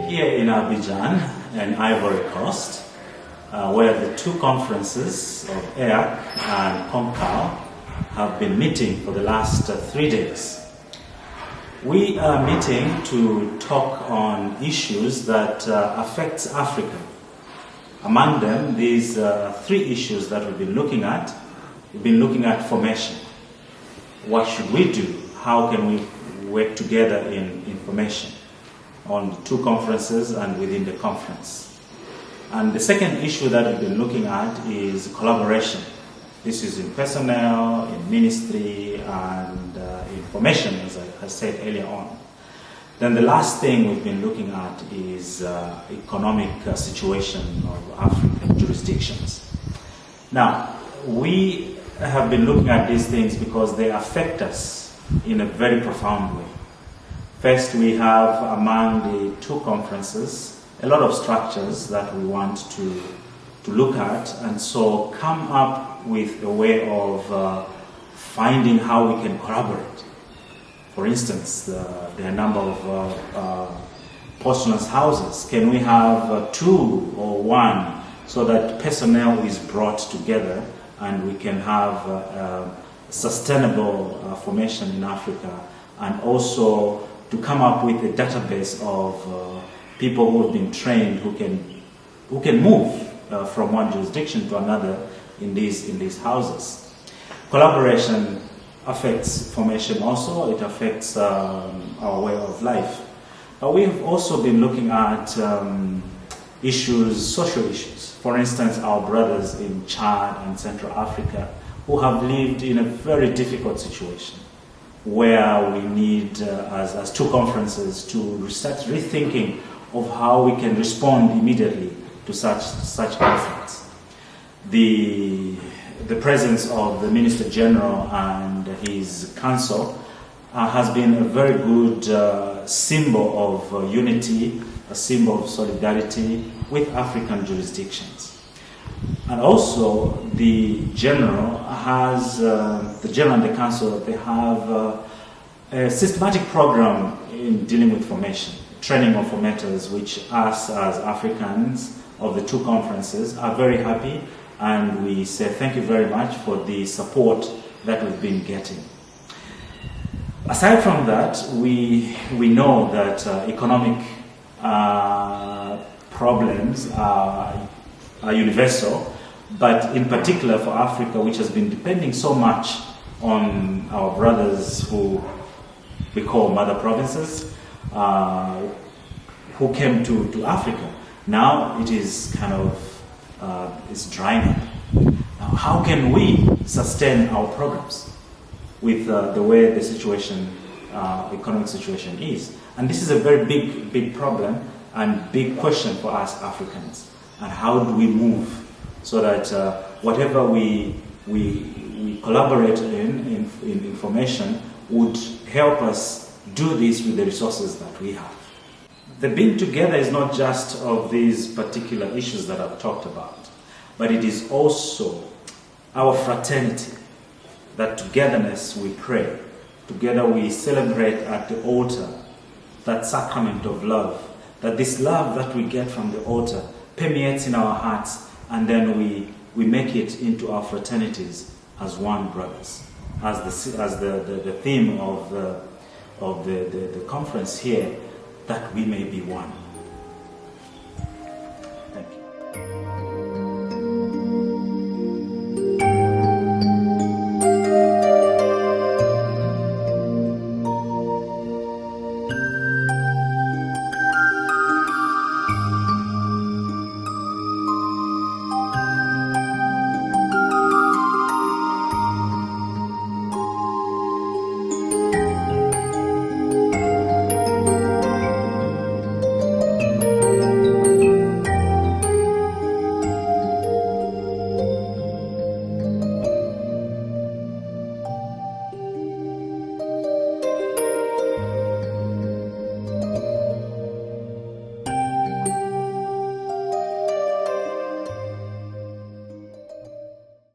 here in Abidjan and Ivory Coast, where the two conferences of EAC and CONCAL have been meeting for the last 3 days. We are meeting to talk on issues that affect Africa. Among them, these 3 issues that we've been looking at formation. What should we do? How can we work together in formation on the 2 conferences and within the conference? And the second issue that we've been looking at is collaboration. This is in personnel, in ministry, and in formation, as I said earlier on. Then the last thing we've been looking at is economic situation of African jurisdictions. Now, we have been looking at these things because they affect us in a very profound way. First, we have among the 2 conferences a lot of structures that we want to look at, and so come up with a way of finding how we can collaborate. For instance, there are a number of posthumous houses. Can we have 2 or 1 so that personnel is brought together and we can have sustainable formation in Africa, and also to come up with a database of people who have been trained who can move from one jurisdiction to another in these houses. Collaboration affects formation also. It affects our way of life. We've also been looking at social issues. For instance, our brothers in Chad and Central Africa who have lived in a very difficult situation, where we need, as 2 conferences, to start rethinking of how we can respond immediately to such conflicts. The presence of the Minister General and his council has been a very good symbol of unity, a symbol of solidarity with African jurisdictions. And also the General and the Council, they have a systematic program in dealing with formation, training of formators, which us as Africans of the 2 conferences are very happy, and we say thank you very much for the support that we've been getting. Aside from that, we know that economic problems are universal, but in particular for Africa, which has been depending so much on our brothers who we call mother provinces, who came to Africa. Now it is kind of it's drying up. Now, how can we sustain our programs with the way the situation, economic situation is? And this is a very big problem and big question for us Africans. And how do we move so that whatever we collaborate in information would help us do this with the resources that we have. The being together is not just of these particular issues that I've talked about, but it is also our fraternity, that togetherness we pray, together we celebrate at the altar, that sacrament of love, that this love that we get from the altar permeates in our hearts, and then we make it into our fraternities as one brothers, as the theme of the conference here, that we may be one.